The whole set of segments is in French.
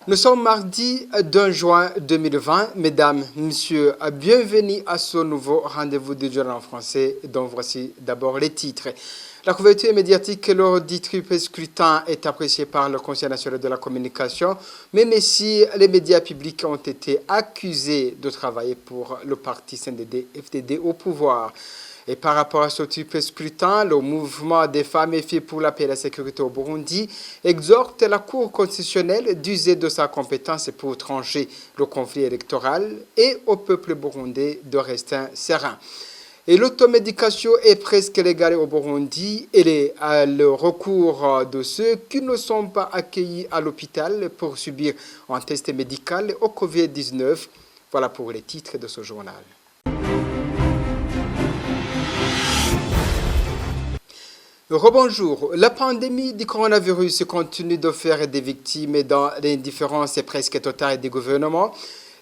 Nous sommes mardi 2 juin 2020. Mesdames, Messieurs, bienvenue à ce nouveau rendez-vous du journal en français, dont voici d'abord les titres. La couverture médiatique lors du triple scrutin est appréciée par le Conseil national de la communication, même si les médias publics ont été accusés de travailler pour le parti CNDD-FDD au pouvoir. Et par rapport à ce triple scrutin, le mouvement des femmes et filles pour la paix et la sécurité au Burundi exhorte la Cour constitutionnelle d'user de sa compétence pour trancher le conflit électoral et au peuple burundais de rester serein. Et l'automédication est presque légale au Burundi et le recours de ceux qui ne sont pas accueillis à l'hôpital pour subir un test médical au Covid-19. Voilà pour les titres de ce journal. Rebonjour. La pandémie du coronavirus continue de faire des victimes dans l'indifférence presque totale des gouvernements.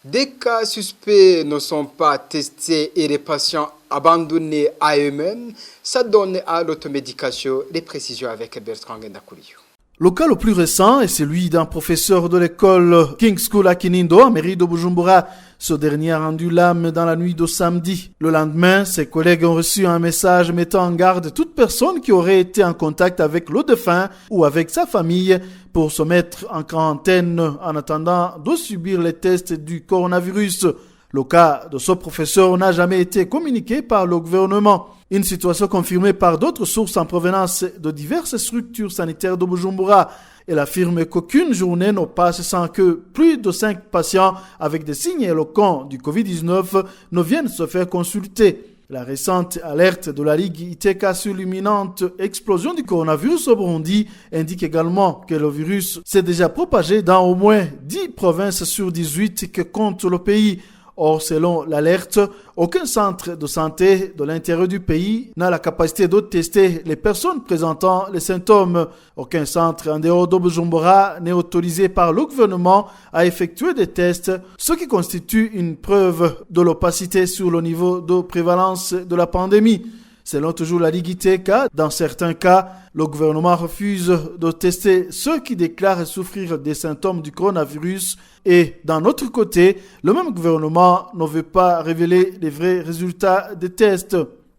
Des cas suspects ne sont pas testés et les patients abandonnés à eux-mêmes. Ça donne à l'automédication. Les précisions avec Bertrand Ngendakouliou. Le cas le plus récent est celui d'un professeur de l'école King's School à Kinindo, en mairie de Bujumbura. Ce dernier a rendu l'âme dans la nuit de samedi. Le lendemain, ses collègues ont reçu un message mettant en garde toute personne qui aurait été en contact avec le défunt ou avec sa famille pour se mettre en quarantaine en attendant de subir les tests du coronavirus. Le cas de ce professeur n'a jamais été communiqué par le gouvernement. Une situation confirmée par d'autres sources en provenance de diverses structures sanitaires de Bujumbura. Elle affirme qu'aucune journée ne passe sans que plus de 5 patients avec des signes éloquents du Covid-19 ne viennent se faire consulter. La récente alerte de la Ligue ITK sur l'imminente explosion du coronavirus au Burundi indique également que le virus s'est déjà propagé dans au moins 10 provinces sur 18 que compte le pays. Or, selon l'alerte, aucun centre de santé de l'intérieur du pays n'a la capacité de tester les personnes présentant les symptômes. Aucun centre en dehors de Bujumbura n'est autorisé par le gouvernement à effectuer des tests, ce qui constitue une preuve de l'opacité sur le niveau de prévalence de la pandémie. Selon toujours la Ligue ITK, dans certains cas, le gouvernement refuse de tester ceux qui déclarent souffrir des symptômes du coronavirus et d'un autre côté, le même gouvernement ne veut pas révéler les vrais résultats des tests.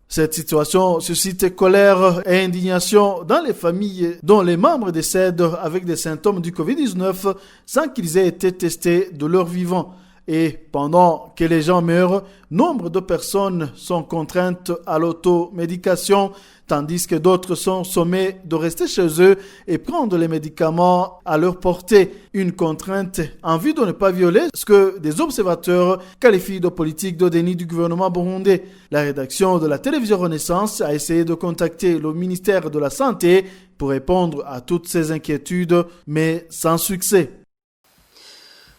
Cette situation suscite colère et indignation dans les familles dont les membres décèdent avec des symptômes du Covid-19 sans qu'ils aient été testés de leur vivant. Et pendant que les gens meurent, nombre de personnes sont contraintes à l'automédication, tandis que d'autres sont sommés de rester chez eux et prendre les médicaments à leur portée. Une contrainte en vue de ne pas violer ce que des observateurs qualifient de politique de déni du gouvernement burundais. La rédaction de la télévision Renaissance a essayé de contacter le ministère de la Santé pour répondre à toutes ces inquiétudes, mais sans succès.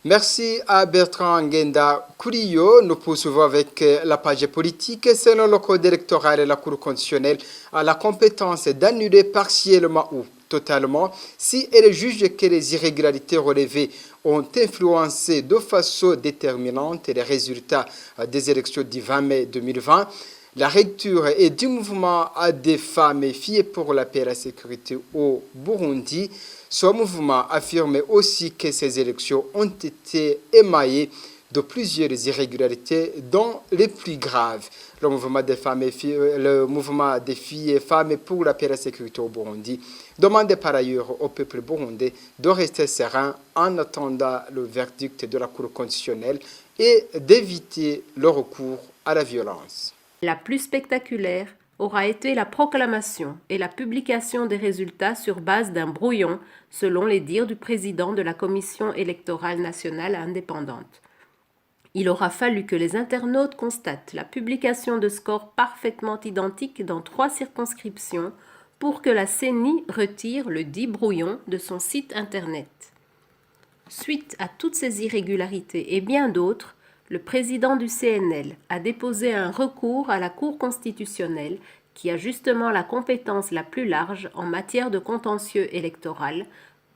Merci à Bertrand Ngendakouliou. Nous poursuivons avec la page politique. Selon le code électoral, la Cour constitutionnelle a la compétence d'annuler partiellement ou totalement si elle juge que les irrégularités relevées ont influencé de façon déterminante les résultats des élections du 20 mai 2020. La recture et du mouvement des femmes et filles pour la paix et la sécurité au Burundi. Ce mouvement affirme aussi que ces élections ont été émaillées de plusieurs irrégularités, dont les plus graves. Le mouvement des filles et femmes pour la paix et la sécurité au Burundi demande par ailleurs au peuple burundais de rester serein en attendant le verdict de la Cour constitutionnelle et d'éviter le recours à la violence. La plus spectaculaire aura été la proclamation et la publication des résultats sur base d'un brouillon, selon les dires du président de la Commission électorale nationale indépendante. Il aura fallu que les internautes constatent la publication de scores parfaitement identiques dans 3 circonscriptions pour que la CENI retire le dit brouillon de son site internet. Suite à toutes ces irrégularités et bien d'autres, le président du CNL a déposé un recours à la Cour constitutionnelle qui a justement la compétence la plus large en matière de contentieux électoral,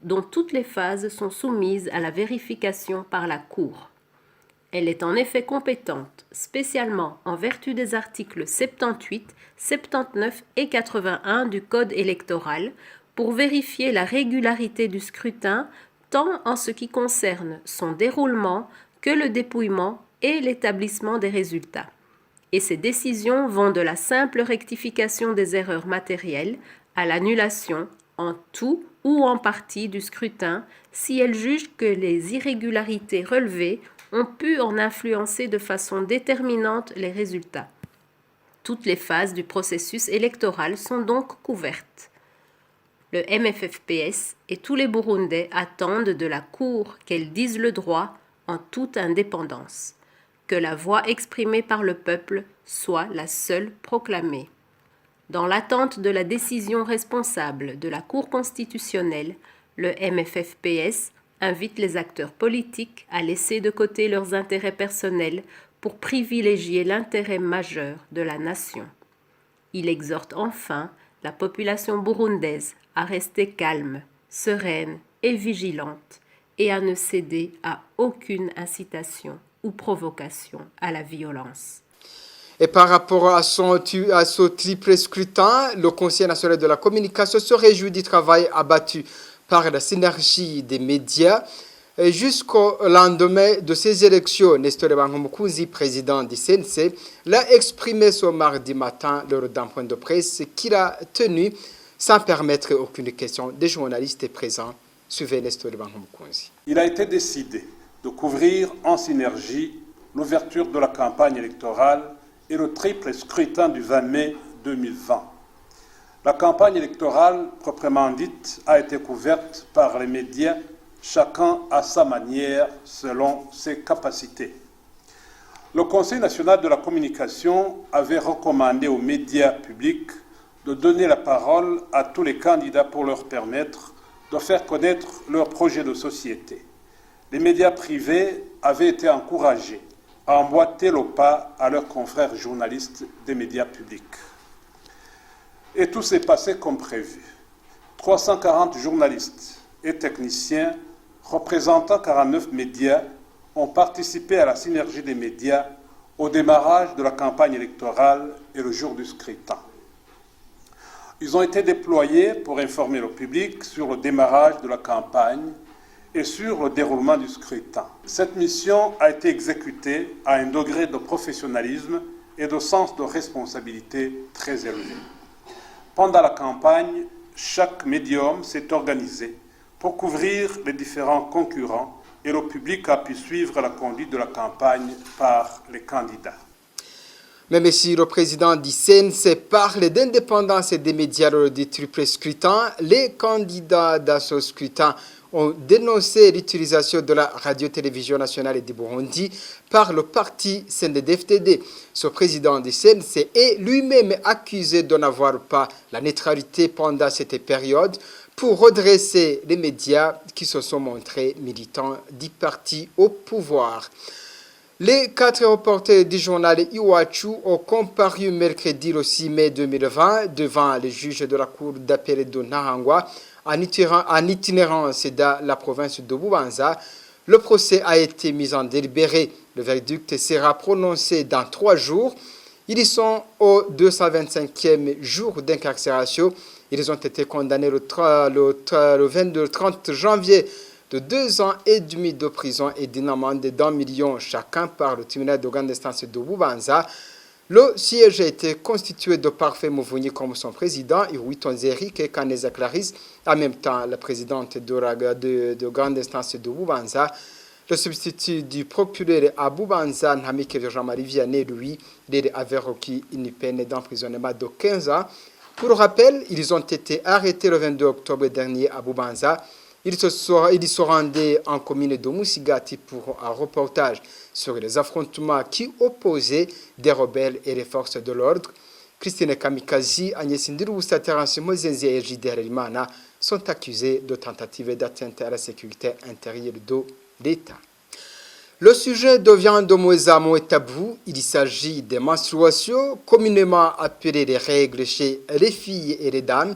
dont toutes les phases sont soumises à la vérification par la Cour. Elle est en effet compétente, spécialement en vertu des articles 78, 79 et 81 du Code électoral, pour vérifier la régularité du scrutin tant en ce qui concerne son déroulement que le dépouillement et l'établissement des résultats. Et ces décisions vont de la simple rectification des erreurs matérielles à l'annulation en tout ou en partie du scrutin si elles jugent que les irrégularités relevées ont pu en influencer de façon déterminante les résultats. Toutes les phases du processus électoral sont donc couvertes. Le MFFPS et tous les Burundais attendent de la Cour qu'elle dise le droit en toute indépendance, que la voix exprimée par le peuple soit la seule proclamée. Dans l'attente de la décision responsable de la Cour constitutionnelle, le MFFPS invite les acteurs politiques à laisser de côté leurs intérêts personnels pour privilégier l'intérêt majeur de la nation. Il exhorte enfin la population burundaise à rester calme, sereine et vigilante et à ne céder à aucune incitation ou provocation à la violence. Et par rapport à ce triple scrutin, le Conseil national de la communication se réjouit du travail abattu par la synergie des médias. Et jusqu'au lendemain de ces élections, Nestor Bangomukunzi, président du CNC, l'a exprimé ce mardi matin lors d'un point de presse qu'il a tenu sans permettre aucune question des journalistes présents. Suivez Nestor Bangomukunzi. Il a été décidé de couvrir en synergie l'ouverture de la campagne électorale et le triple scrutin du 20 mai 2020. La campagne électorale, proprement dite, a été couverte par les médias, chacun à sa manière, selon ses capacités. Le Conseil national de la communication avait recommandé aux médias publics de donner la parole à tous les candidats pour leur permettre de faire connaître leurs projets de société. Les médias privés avaient été encouragés à emboîter le pas à leurs confrères journalistes des médias publics. Et tout s'est passé comme prévu. 340 journalistes et techniciens représentant 49 médias ont participé à la synergie des médias au démarrage de la campagne électorale et le jour du scrutin. Ils ont été déployés pour informer le public sur le démarrage de la campagne et sur le déroulement du scrutin. Cette mission a été exécutée à un degré de professionnalisme et de sens de responsabilité très élevé. Pendant la campagne, chaque médium s'est organisé pour couvrir les différents concurrents et le public a pu suivre la conduite de la campagne par les candidats. Même si le président du CNC parle d'indépendance des médias lors du triple scrutin, les candidats dans ce scrutin ont dénoncé l'utilisation de la radio-télévision nationale du Burundi par le parti CNDD-FDD. Ce président du CNC est lui-même accusé de n'avoir pas la neutralité pendant cette période pour redresser les médias qui se sont montrés militants du parti au pouvoir. Les 4 reporters du journal Iwachu ont comparu mercredi le 6 mai 2020 devant les juges de la cour d'appel de Nahangwa en itinérance dans la province de Bubanza. Le procès a été mis en délibéré. Le verdict sera prononcé dans 3 jours. Ils sont au 225e jour d'incarcération. Ils ont été condamnés le 30 janvier de 2 ans et demi de prison et d'une amende d'1 million chacun par le tribunal de grande instance de Bubanza. Le siège a été constitué de Parfait Mouvouni comme son président et Witonzeri et Kaneza Clarisse, en même temps la présidente de grande instance de Bubanza. Le substitut du procureur à Bubanza, Namike Jean-Marie Vianney, lui, avait requis une peine d'emprisonnement de 15 ans. Pour rappel, ils ont été arrêtés le 22 octobre dernier à Bubanza. Ils se rendaient en commune de Musigati pour un reportage sur les affrontements qui opposaient des rebelles et les forces de l'ordre. Christine Kamikazi, Agnès Ndirubusa, Terence Mozenzi et J.D. Harerimana sont accusés de tentative d'atteinte à la sécurité intérieure de l'État. Le sujet devient de moins en moins tabou. Il s'agit des menstruations, communément appelées les règles chez les filles et les dames.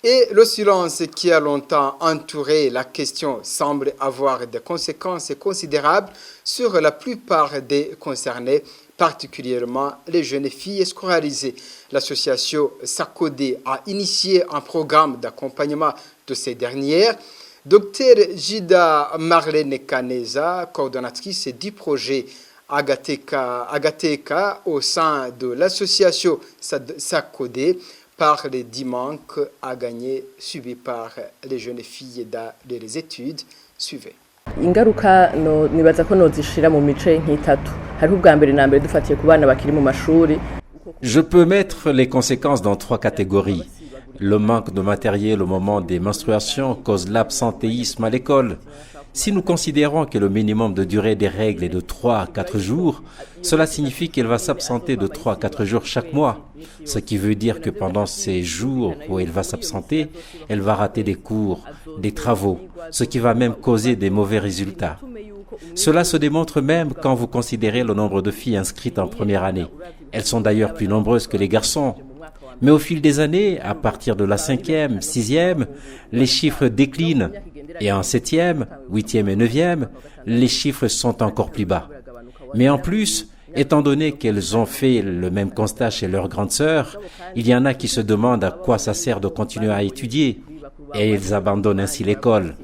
Et le silence qui a longtemps entouré la question semble avoir des conséquences considérables sur la plupart des concernés, particulièrement les jeunes filles scolarisées. L'association SACODE a initié un programme d'accompagnement de ces dernières. Dr Jida Marlene Kaneza, coordonnatrice du projet Agateka au sein de l'association SACODE, parle des manques à gagner subis par les jeunes filles dans les études. Suivez. Ingaruka no nibaza ko nozishira mu mice nk'itatu hari ubwa mbere na mbere dufatiye ku bana bakiri mu mashuri. Je peux mettre les conséquences dans 3 catégories. Le manque de matériel au moment des menstruations cause l'absentéisme à l'école. Si nous considérons que le minimum de durée des règles est de 3 à 4 jours, cela signifie qu'elle va s'absenter de 3 à 4 jours chaque mois. Ce qui veut dire que pendant ces jours où elle va s'absenter, elle va rater des cours, des travaux, ce qui va même causer des mauvais résultats. Cela se démontre même quand vous considérez le nombre de filles inscrites en première année. Elles sont d'ailleurs plus nombreuses que les garçons. Mais au fil des années, à partir de la 5e, 6e, les chiffres déclinent. Et en 7e, 8e et 9e, les chiffres sont encore plus bas. Mais en plus, étant donné qu'elles ont fait le même constat chez leurs grandes sœurs, il y en a qui se demandent à quoi ça sert de continuer à étudier. Et ils abandonnent ainsi l'école.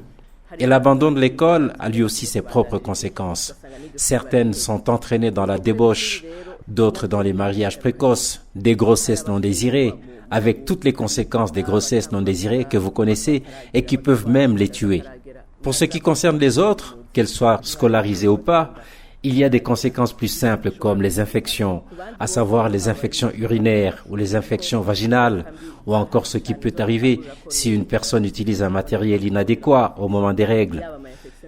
Et l'abandon de l'école a lui aussi ses propres conséquences. Certaines sont entraînées dans la débauche, d'autres dans les mariages précoces, des grossesses non désirées, avec toutes les conséquences des grossesses non désirées que vous connaissez et qui peuvent même les tuer. Pour ce qui concerne les autres, qu'elles soient scolarisées ou pas, il y a des conséquences plus simples comme les infections, à savoir les infections urinaires ou les infections vaginales, ou encore ce qui peut arriver si une personne utilise un matériel inadéquat au moment des règles.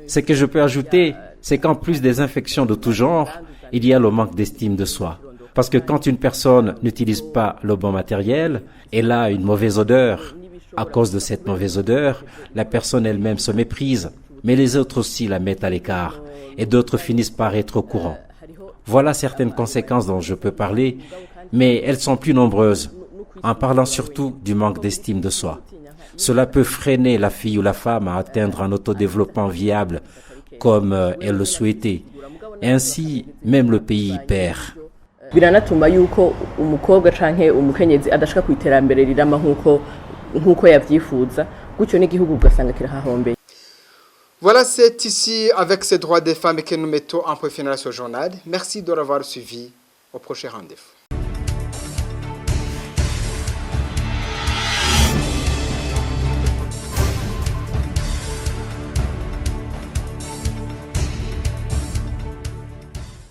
Ce que je peux ajouter, c'est qu'en plus des infections de tout genre, il y a le manque d'estime de soi. Parce que quand une personne n'utilise pas le bon matériel, elle a une mauvaise odeur. À cause de cette mauvaise odeur, la personne elle-même se méprise, mais les autres aussi la mettent à l'écart, et d'autres finissent par être au courant. Voilà certaines conséquences dont je peux parler, mais elles sont plus nombreuses, en parlant surtout du manque d'estime de soi. Cela peut freiner la fille ou la femme à atteindre un autodéveloppement viable, comme elle le souhaitait. Et ainsi, même le pays y perd. Biranatuma yuko umukobwa canke umukenyezi adashaka kwiterambere rirama nkuko yavyifuza gutyo n'igihugu ugasanga kirahahombeye. Voilà, c'est ici avec ces droits des femmes que nous mettons en point final ce journal. Merci de l'avoir suivi. Au prochain rendez-vous.